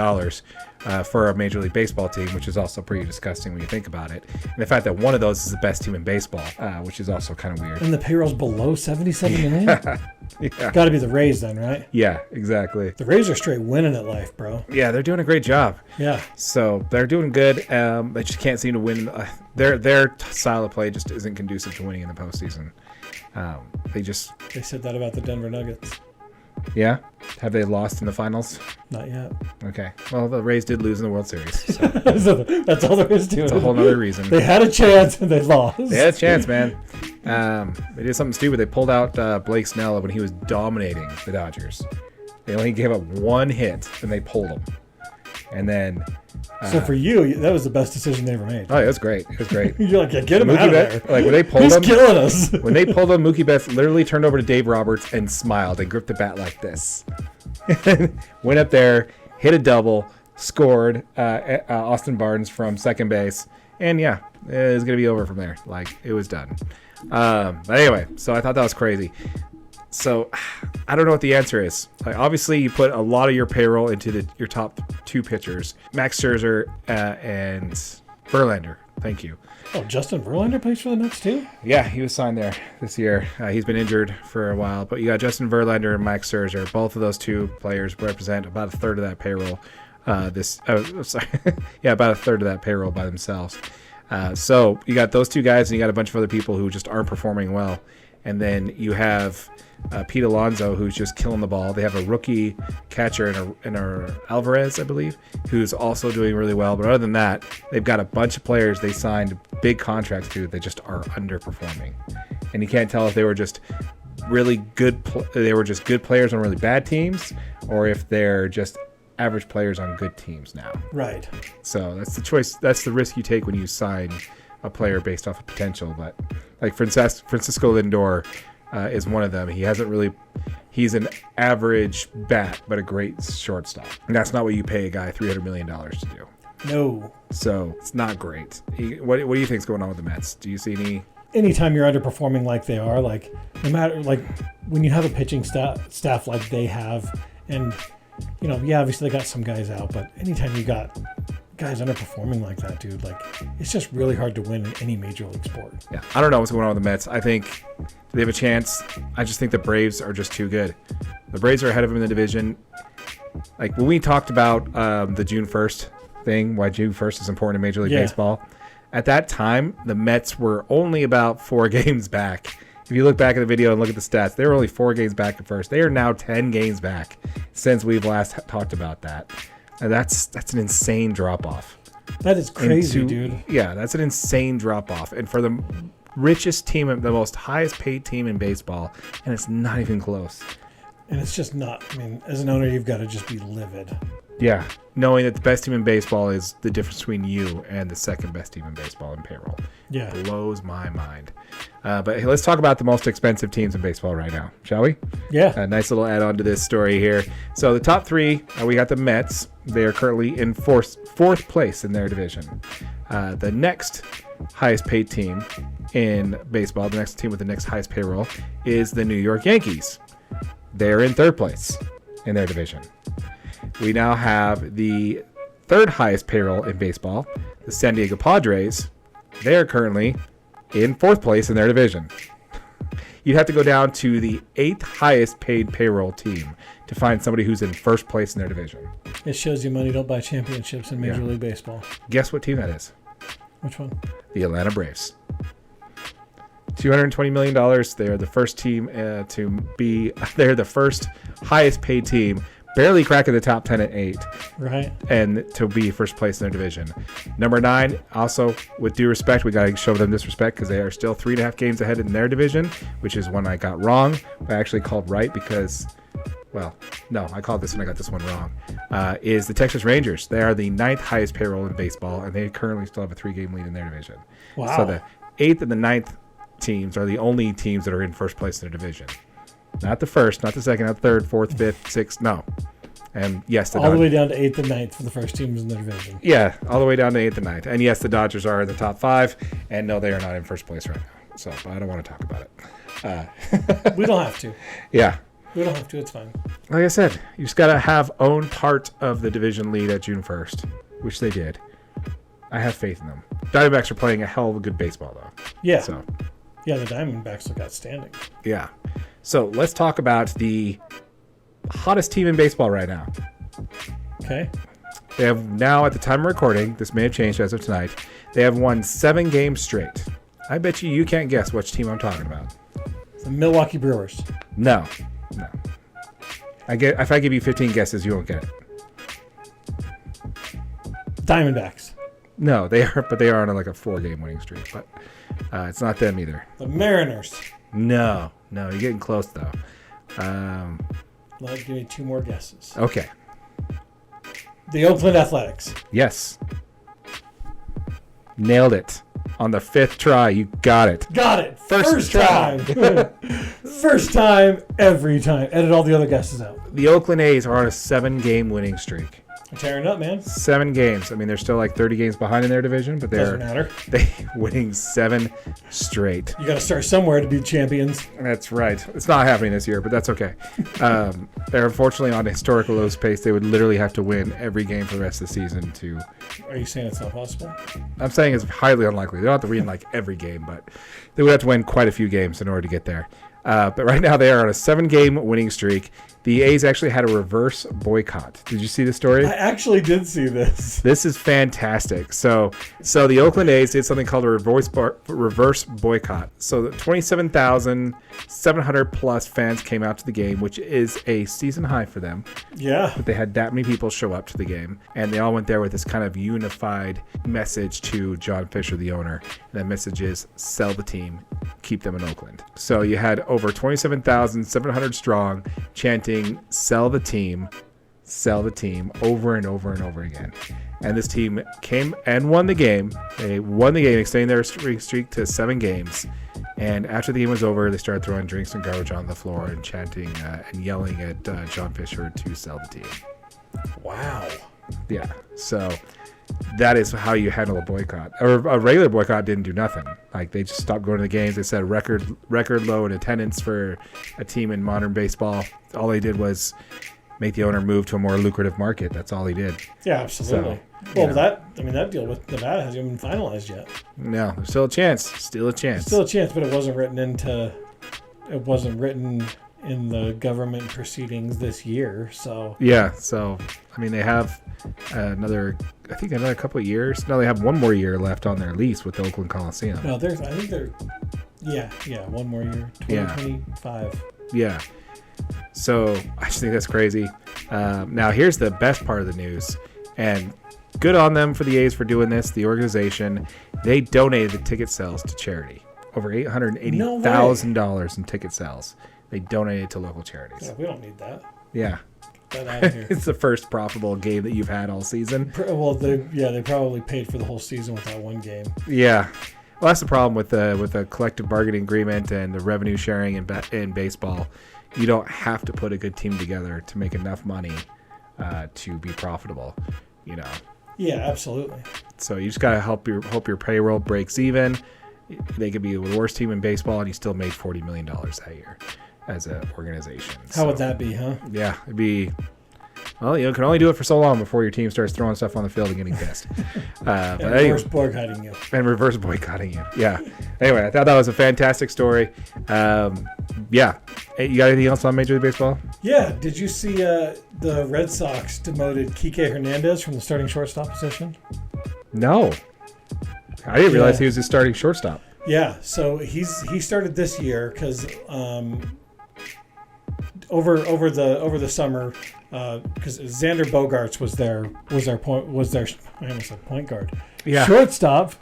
for a Major League Baseball team, which is also pretty disgusting when you think about it. And the fact that one of those is the best team in baseball, which is also kind of weird. And the payroll's below $77 million? Yeah. Got to be the Rays then, right? Yeah, exactly. The Rays are straight winning at life, bro. Yeah, they're doing a great job. Yeah. So they're doing good. They just can't seem to win. Their style of play just isn't conducive to winning in the postseason. They said that about the Denver Nuggets. Yeah? Have they lost in the finals? Not yet. Okay. Well, the Rays did lose in the World Series. So. So that's all there is to it. That's a whole other reason. They had a chance and they lost. They had a chance, man. They did something stupid. They pulled out Blake Snell when he was dominating the Dodgers. They only gave up 1 hit and they pulled him. And then... so for you, that was the best decision they ever made. Oh, yeah, it was great. It was great. You're like, yeah, get him out of there. Like when they pulled He's him, killing us. When they pulled him, Mookie Betts literally turned over to Dave Roberts and smiled and gripped the bat like this. Went up there, hit a double, scored Austin Barnes from second base, and yeah, it was gonna be over from there. Like it was done. But anyway, so I thought that was crazy. So I don't know what the answer is. Like, obviously, you put a lot of your payroll into your top 2 pitchers, Max Scherzer and Verlander. Thank you. Oh, Justin Verlander plays for the Mets too? Yeah, he was signed there this year. He's been injured for a while, but you got Justin Verlander and Max Scherzer. Both of those 2 players represent about a third of that payroll. About a third of that payroll by themselves. So you got those 2 guys, and you got a bunch of other people who just aren't performing well. And then you have Pete Alonso, who's just killing the ball. They have a rookie catcher in Alvarez, I believe, who's also doing really well. But other than that, they've got a bunch of players they signed big contracts to that just are underperforming. And you can't tell if they were just really good. They were just good players on really bad teams, or if they're just average players on good teams now. Right. So that's the choice. That's the risk you take when you sign a player based off of potential. But like Francisco Lindor is one of them. He's an average bat, but a great shortstop. And that's not what you pay a guy $300 million to do. No. So it's not great. What do you think is going on with the Mets? Do you see anytime you're underperforming like they are, like no matter, like when you have a pitching staff like they have, and obviously they got some guys out, but anytime you got guys underperforming like that, dude, like it's just really hard to win in any major league sport. Yeah, I don't know what's going on with the Mets. I think they have a chance. I just think the Braves are just too good. The Braves are ahead of them in the division. Like when we talked about the June 1st thing, why June 1st is important in Major League Baseball, at that time the Mets were only about 4 games back. If you look back at the video and look at the stats, they were only 4 games back at first. They are now 10 games back since we've last talked about that. And that's an insane drop-off. That is crazy, dude. Yeah, that's an insane drop-off. And for the richest team, the most highest-paid team in baseball, and it's not even close. And it's just not. I mean, as an owner, you've got to just be livid. Yeah, knowing that the best team in baseball is the difference between you and the second best team in baseball in payroll. Yeah. Blows my mind. But let's talk about the most expensive teams in baseball right now, shall we? Yeah. A nice little add-on to this story here. So the top 3, we got the Mets. They are currently in fourth place in their division. The next highest paid team in baseball, the next team with the next highest payroll, is the New York Yankees. They're in 3rd place in their division. We now have the 3rd highest payroll in baseball, the San Diego Padres. They're currently in 4th place in their division. You'd have to go down to the 8th highest paid payroll team to find somebody who's in 1st place in their division. It shows you money don't buy championships in Major League Baseball. Guess what team that is? Which one? The Atlanta Braves. $220 million. They're the first team they're the first highest paid team, barely cracking the top 10 at 8. Right. And to be first place in their division. Number 9, also, with due respect, we got to show them disrespect because they are still 3.5 games ahead in their division, which is one I got wrong. I actually called right because, I called this one, I got this one wrong, is the Texas Rangers. They are the 9th highest payroll in baseball, and they currently still have a 3-game lead in their division. Wow. So the 8th and the 9th teams are the only teams that are in first place in their division. Not the 1st, not the 2nd, not the 3rd, 4th, 5th, 6th, no. And yes, all the way down to 8th and 9th for the first teams in the division. Yeah, all the way down to 8th and 9th. And yes, the Dodgers are in the top 5, and no, they are not in first place right now. So I don't want to talk about it. We don't have to. Yeah. We don't have to. It's fine. Like I said, you just got to own part of the division lead at June 1st, which they did. I have faith in them. Diamondbacks are playing a hell of a good baseball, though. Yeah. So. Yeah, the Diamondbacks look outstanding. Yeah. So let's talk about the hottest team in baseball right now. Okay. They have now, at the time of recording, this may have changed as of tonight, they have won 7 games straight. I bet you can't guess which team I'm talking about. The Milwaukee Brewers. No. If I give you 15 guesses, you won't get it. Diamondbacks. No, they are on like a 4-game winning streak, but it's not them either. The Mariners. No, you're getting close though. Give me 2 more guesses. Okay. The Oakland Athletics. Yes. Nailed it. On the 5th try, you got it. Got it. First time. First time, every time. Edit all the other guesses out. The Oakland A's are on a 7-game winning streak. Tearing up, man. 7 games. I mean, they're still like 30 games behind in their division, but Doesn't matter. They winning 7 straight. You got to start somewhere to be champions. That's right. It's not happening this year, but that's okay. They're unfortunately on a historical low pace. They would literally have to win every game for the rest of the season to. Are you saying it's not possible? I'm saying it's highly unlikely. They don't have to win like every game, but they would have to win quite a few games in order to get there. But right now they are on a 7-game winning streak. The A's actually had a reverse boycott. Did you see the story? I actually did see this. This is fantastic. So the Oakland A's did something called a reverse boycott. So the 27,700 plus fans came out to the game, which is a season high for them. Yeah. But they had that many people show up to the game, and they all went there with this kind of unified message to John Fisher, the owner. And that message is sell the team, keep them in Oakland. So you had over 27,700 strong chanting sell the team over and over and over again. And this team came and won the game. They won the game, extending their streak to 7 games. And after the game was over, they started throwing drinks and garbage on the floor and chanting and yelling at John Fisher to sell the team. Wow. Yeah. So that is how you handle a boycott. Or a regular boycott didn't do nothing. Like, they just stopped going to the games. They set a record low in attendance for a team in modern baseball. All they did was make the owner move to a more lucrative market. That's all he did. Yeah, absolutely. So, that deal with Nevada hasn't even been finalized yet. No, there's still a chance. Still a chance, but it wasn't written in the government proceedings this year. So yeah. So I mean, they have another couple of years. No, they have one more year left on their lease with the Oakland Coliseum. No, one more year. 2025. Yeah. So I just think that's crazy. Now here's the best part of the news, and good on them for the A's for doing this. The organization, they donated the ticket sales to charity. Over $880,000 in ticket sales. They donated to local charities. Yeah, we don't need that. Yeah. Get that out of here. It's the first profitable game that you've had all season. Well, they probably paid for the whole season with that one game. Yeah. Well, that's the problem with the collective bargaining agreement and the revenue sharing in baseball. You don't have to put a good team together to make enough money to be profitable, you know. Yeah, absolutely. So you just gotta hope your payroll breaks even. They could be the worst team in baseball, and you still made $40 million that year as an organization. How would that be, huh? Yeah, it'd be. Well, you can only do it for so long before your team starts throwing stuff on the field and getting pissed. And reverse boycotting you. And reverse boycotting you. Yeah. Anyway, I thought that was a fantastic story. Yeah. Hey, you got anything else on Major League Baseball? Yeah. Did you see the Red Sox demoted Kike Hernandez from the starting shortstop position? No. I didn't realize he was the starting shortstop. Yeah. So he started this year because over the summer. Because Xander Bogaerts was their I almost said point guard. Yeah. Shortstop.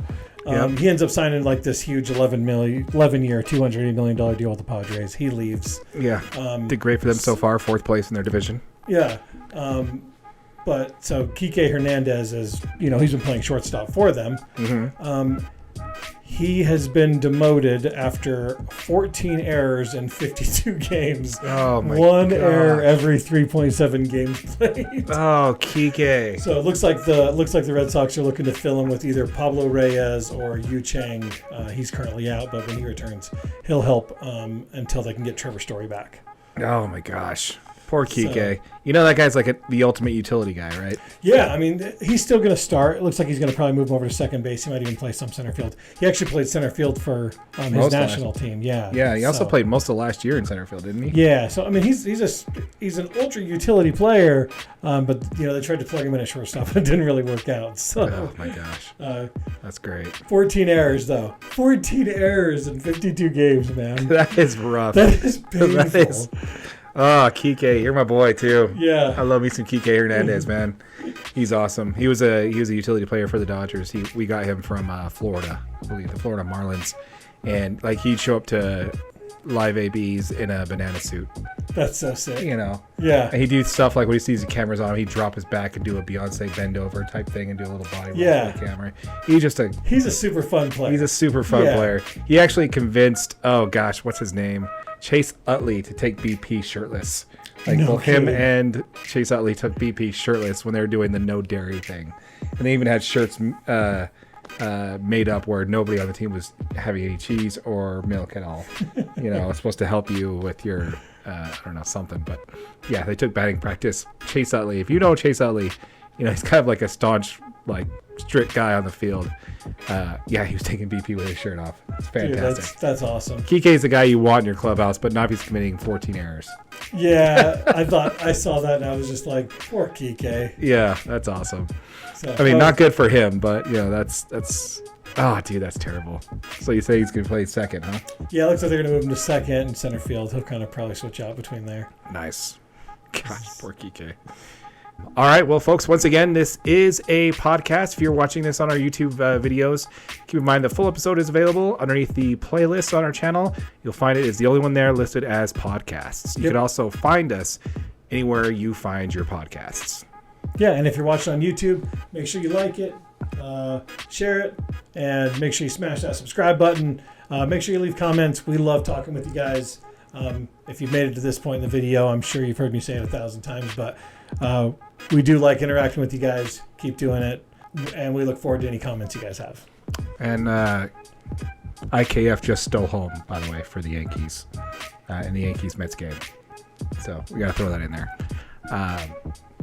Yep. He ends up signing like this huge 11-year, $280 million deal with the Padres. He leaves. Yeah. Did great for them so far, 4th place in their division. Yeah. But so Kike Hernandez is, he's been playing shortstop for them. Mm-hmm. He has been demoted after 14 errors in 52 games. Oh my One gosh. error every 3.7 games played. Oh, Kike. So it looks like the Red Sox are looking to fill him with either Pablo Reyes or Yu Chang. He's currently out, but when he returns, he'll help until they can get Trevor Story back. Oh my gosh. Poor Kike. That guy's like the ultimate utility guy, right? Yeah, I mean, he's still going to start. It looks like he's going to probably move over to second base. He might even play some center field. He actually played center field for his national team. Yeah. Yeah, he also played most of last year in center field, didn't he? Yeah, so I mean, he's an ultra utility player, but they tried to plug him in at shortstop, and it didn't really work out. So, oh my gosh, that's great. 14 errors though. 14 errors in 52 games, man. That is rough. That is painful. Oh, Kike, you're my boy too. Yeah, I love me some Kike Hernandez, man. He's awesome. He was a utility player for the Dodgers. We got him from Florida, I believe, the Florida Marlins, and he'd show up to live ABs in a banana suit. That's so sick. You know. Yeah. And he'd do stuff like when he sees the cameras on him, he'd drop his back and do a Beyonce bend over type thing and do a little body roll for the camera. He's a super fun player. He's a super fun player. He actually convinced, what's his name? Chase Utley to take BP shirtless. Like him and Chase Utley took BP shirtless when they were doing the no dairy thing. And they even had shirts made up where nobody on the team was having any cheese or milk at all. It's supposed to help you with your something. But yeah, they took batting practice. Chase Utley, if you know Chase Utley, he's kind of like a staunch, like strict guy on the field. He was taking BP with his shirt off. It's fantastic. Dude, that's awesome. Kike is the guy you want in your clubhouse, but not if he's committing 14 errors. Yeah, I saw that and I was just like, poor Kike. Yeah, that's awesome. So, not good for him, but that's that's terrible. So you say he's going to play second, huh? Yeah, it looks like they're going to move him to second and center field. He'll kind of probably switch out between there. Nice. Gosh, poor Kike. All right, well, folks, once again, this is a podcast. If you're watching this on our YouTube videos, keep in mind the full episode is available underneath the playlist on our channel. You'll find it is the only one there listed as podcasts. You can also find us anywhere you find your podcasts. Yeah, and if you're watching on YouTube, make sure you like it, share it, and make sure you smash that subscribe button. Make sure you leave comments. We love talking with you guys. If you've made it to this point in the video, I'm sure you've heard me say it 1,000 times, but we do like interacting with you guys. Keep doing it, and we look forward to any comments you guys have. And IKF just stole home, by the way, for the Yankees in the Yankees-Mets game. So we got to throw that in there.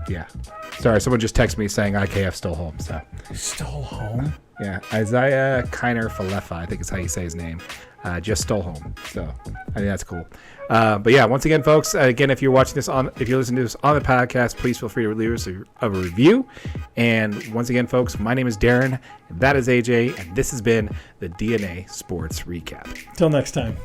Yeah. Sorry, someone just texted me saying IKF stole home. So stole home? Yeah. Isaiah Kiner Falefa, I think is how you say his name. Just stole home. So I think that's cool. But yeah, once again, folks, if you're watching this if you're listening to this on the podcast, please feel free to leave us a review. And once again, folks, my name is Darren, and that is AJ, and this has been the DNA Sports Recap. Till next time.